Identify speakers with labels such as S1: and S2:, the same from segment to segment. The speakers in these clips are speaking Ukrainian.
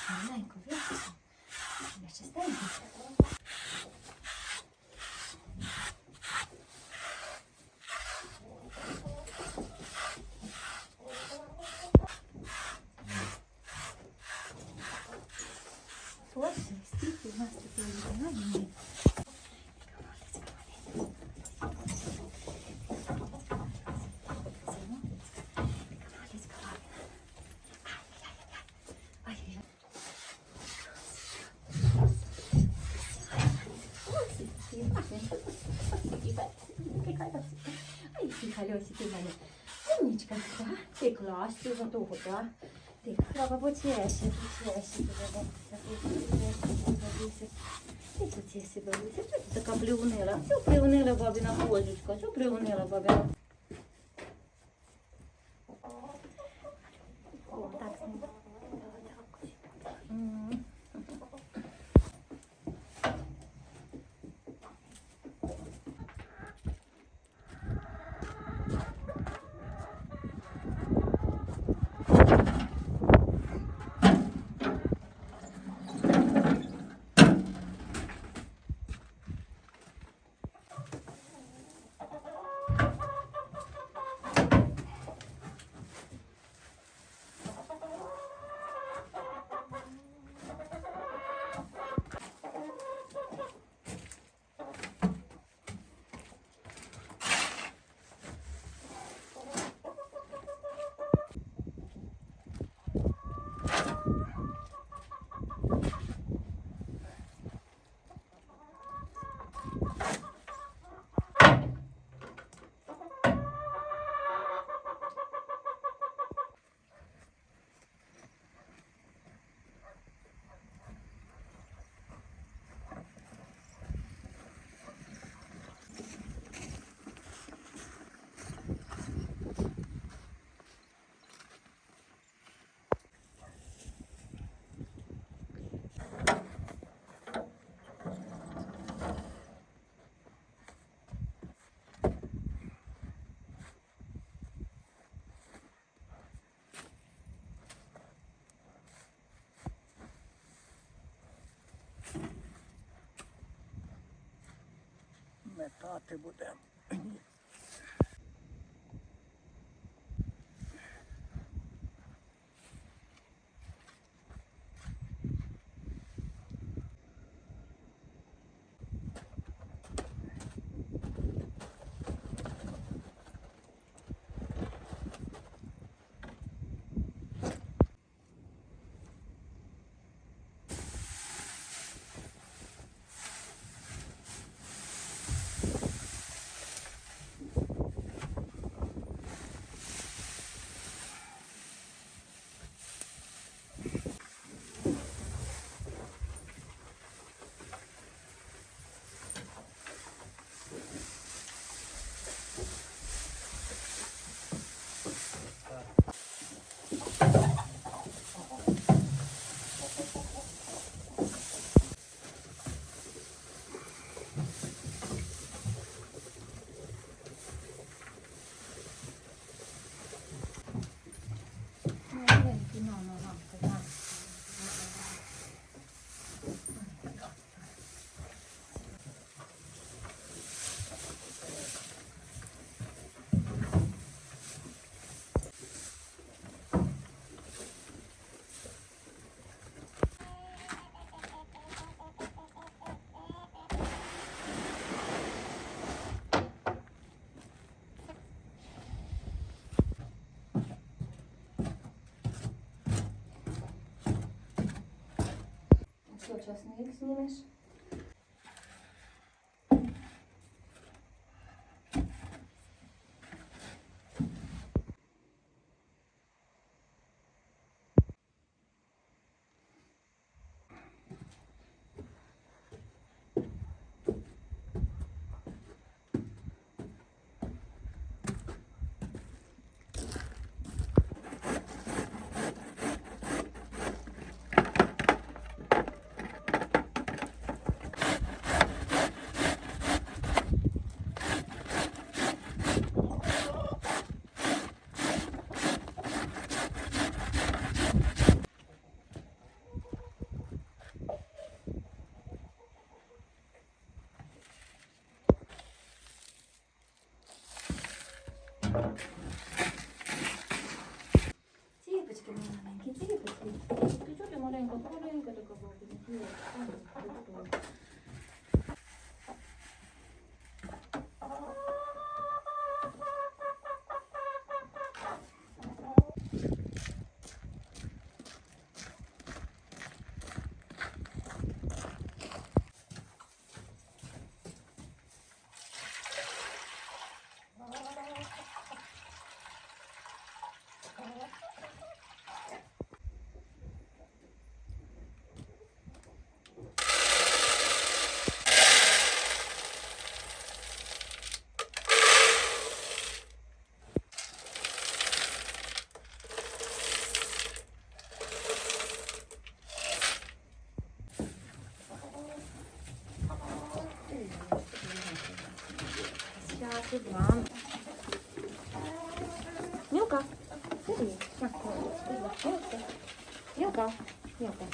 S1: Маленько, вивчися. Я чистенько. Ось, стільки у нас таке виконання. Колесики мене. Умничка, так? Ти клас, ти готова, так? Ти треба почешся, Ти почешся, бабуся. Що ти така приунила? Що приунила бабина козочка? Що приунила бабина? О, так,
S2: Метати будемо.
S1: Що, часник знімеш? Ціпочки маленькі, ціпочки. Ти чого ти маленька, маленька така бабуля? Сейчас, Иван. Милка, иди. Милка, Милка.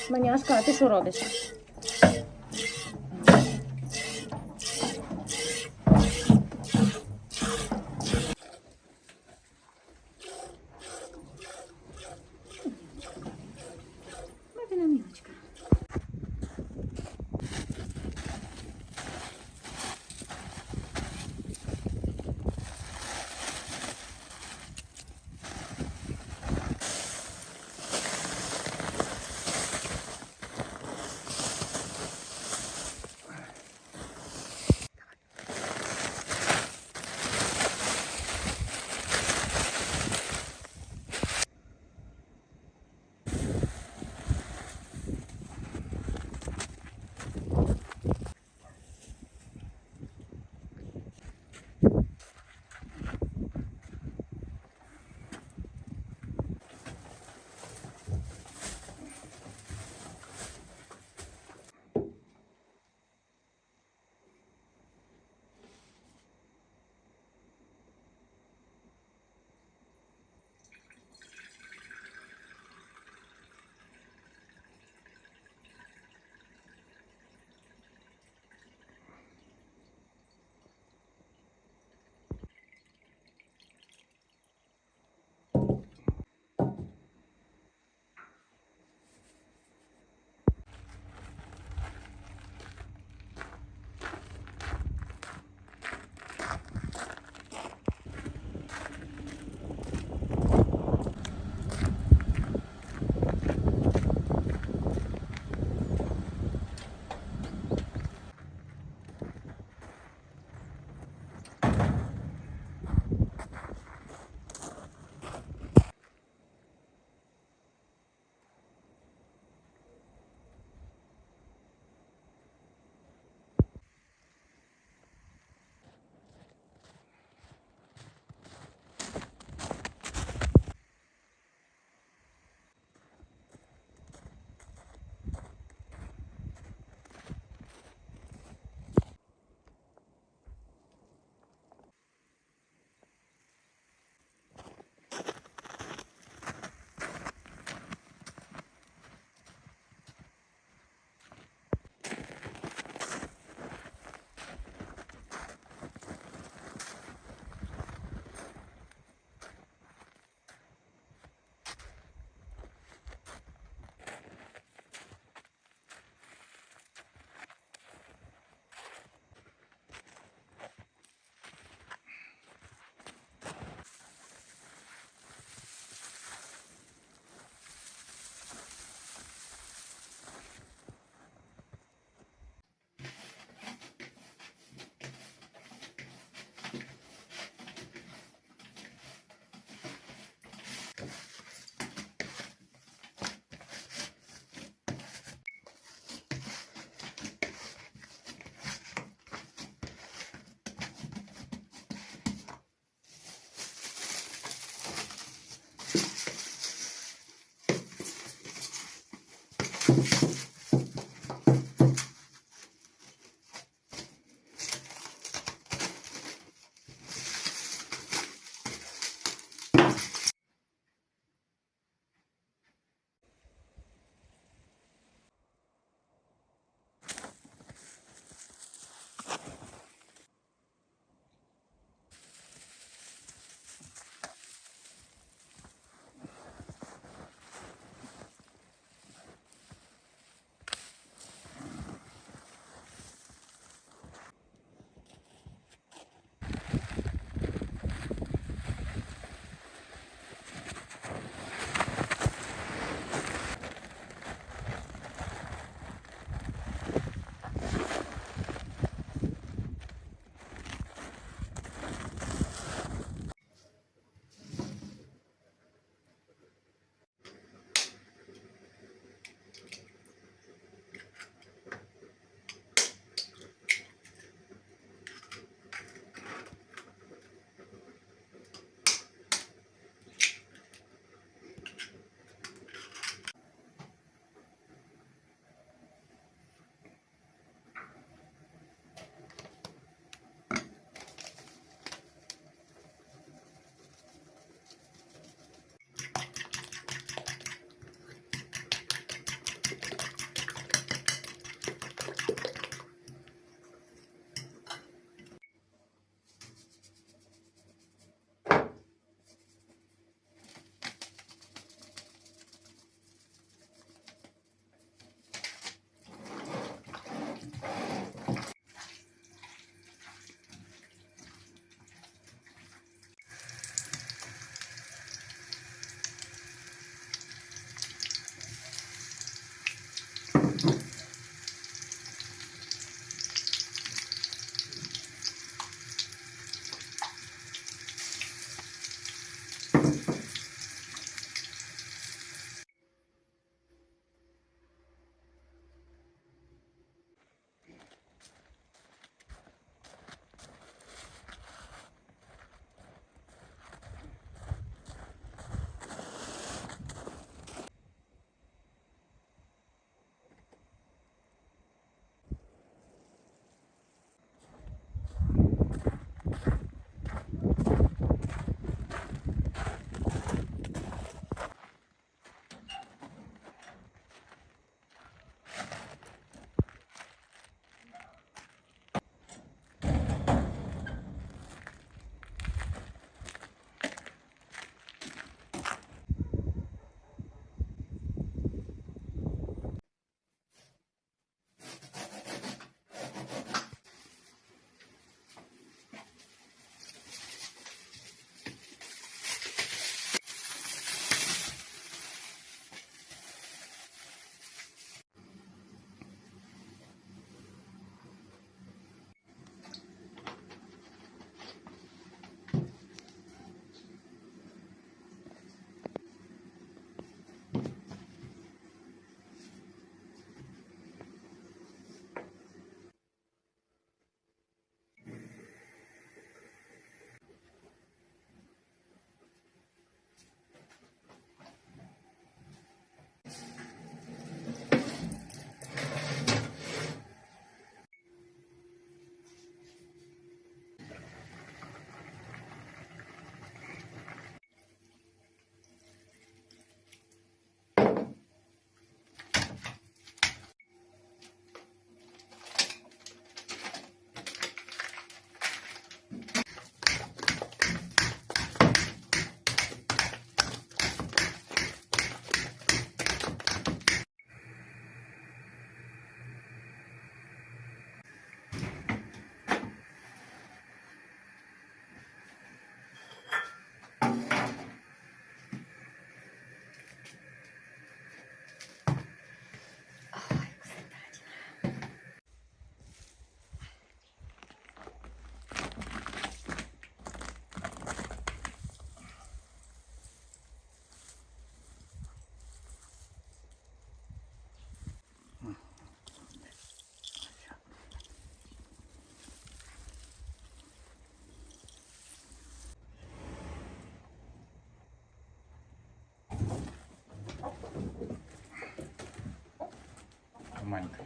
S1: Маняшка, а ти що робиш? Бабіна мілочка.
S2: Манька.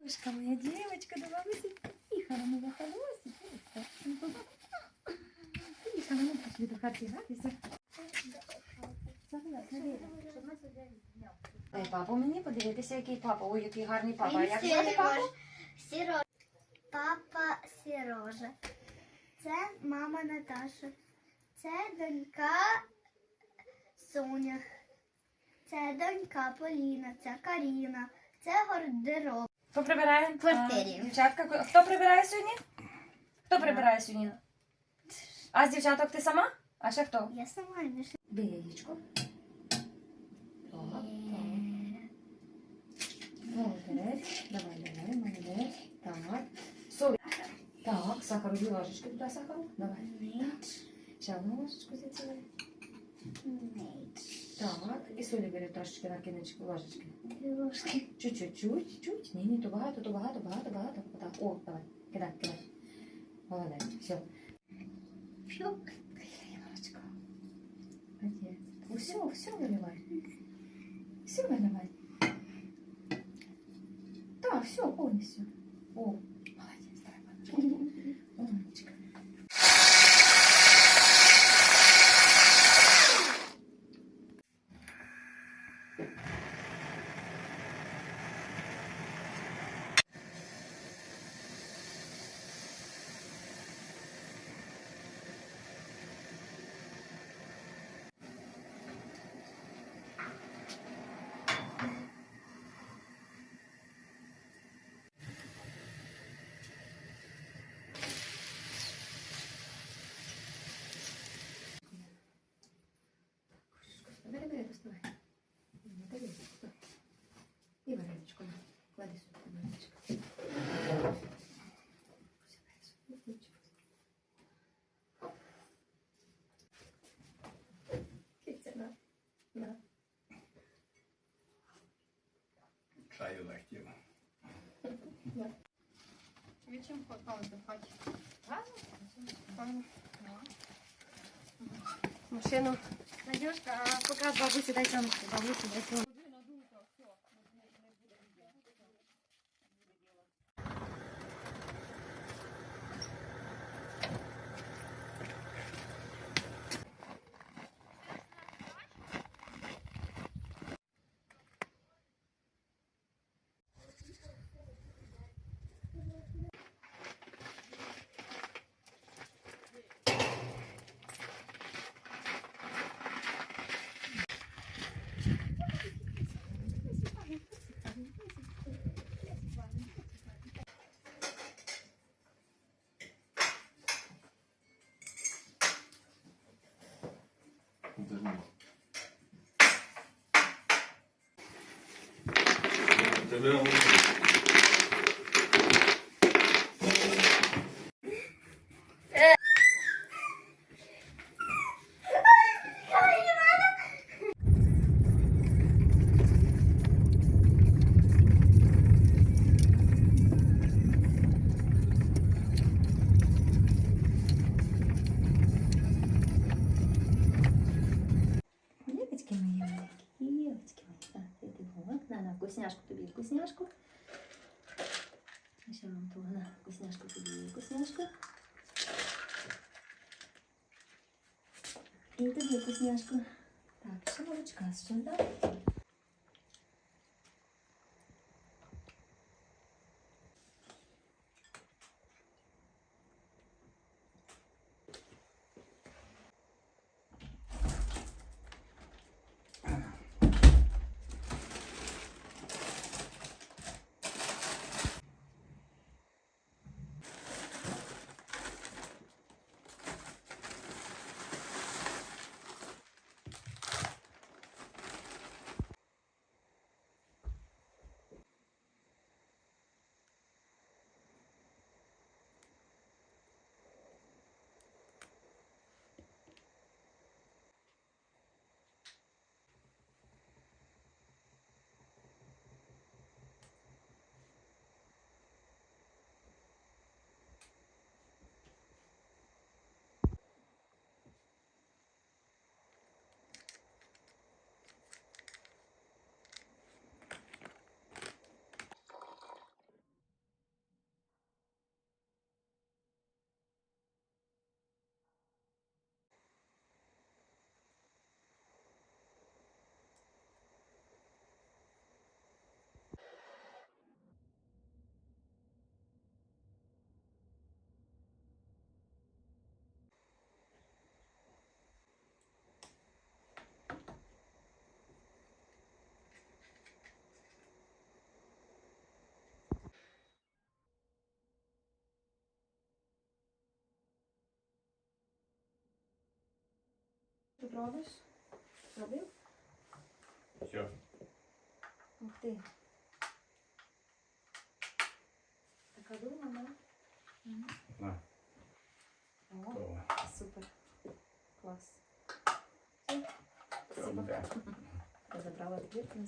S1: Мышка моя девочка, да бабуся, тихо, моя холосик. Тихо, ну пошли до хати гратися. Дай папу мені подивитися, який папа. Ой, який гарний папа. А як звати папу?
S3: Сережа. Папа Сережа. Це мама Наташа. Це донька Соня. Це донька Поліна. Це Каріна. Це гардероб.
S1: Хто прибирає?
S3: В квартирі.
S1: Дівчатка, хто прибирає сьогодні? Хто прибирає сьогодні? А з дівчаток ти сама? А ще хто?
S3: Я сама не шила.
S1: Бий яєчко. Так, молодець. Давай, молодець. Так. Соль. Так, сахару, 2 ложечки туди сахару. Давай. Ще одну ложечку звідси. Так, і солі бери трошечки на кінечку ложечки.
S3: 2 ложки.
S1: Чуть. Ні, то багато. Отак. О, давай. Кидай. Молодець. Все.
S3: Все.
S1: Ложечко. Молодець. Все виливай. Все виливай. Так, все, повністю. О, молодець, давай. Умничка. Бери, доставай. І вареничку. Клади сюди вареничку. Киця, да.
S2: Чаю захотів.
S4: Чим попали в хаті?
S1: Машину. Надюшка, пока бабусі дай сонечко. Бабусі дай сонечко.
S2: Тебе
S1: Дівочки мої маленькі, дівочки мої. Так, іди вот, на вкусняшку тобі, вкусняшку. Ще вам того, на вкусняшку тобі, вкусняшку. І тобі вкусняшку. Так, ще молочка сюди. Тут робиш? Робив?
S2: Все.
S1: Ух ти. Така дума, да?
S2: На.
S1: О,
S2: Готово.
S1: супер. Клас.
S2: Все
S1: Спасибо.
S2: буде.
S1: Я забрала відкритку.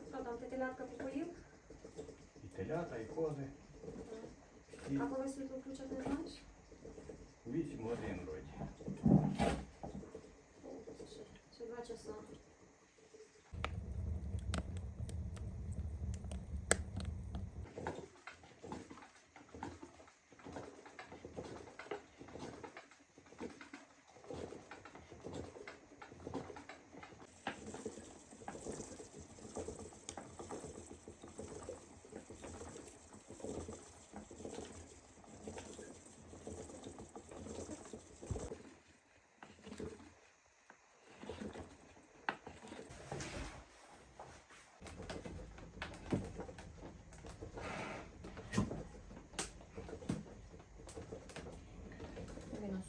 S1: Що там, ти телятка попоїв?
S2: І телята, і кози. І
S1: А коли світло включати не знаєш?
S2: 8 годин вроді.
S1: Ще 2 часа.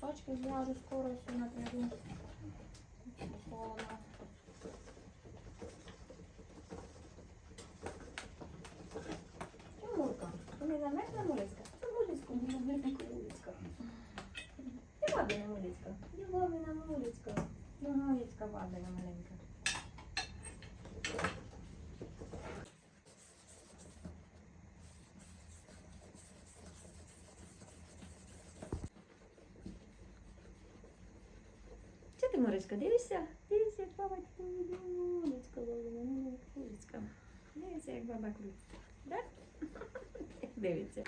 S1: Носочки зв'яжу скоро, все напрягу. Холодно. Тимурка, ти не замерзла, Мулицька? Це Мулицька, не замерзла Мулицька. Ти бабина Мулицька, ти бабина Мулицька. Ну, Мулицька бабина маленька. Що ти, Морочка, дивишся? Дивишся, як бабочка. Дивиться, як баба крутить. Да? Дивиться.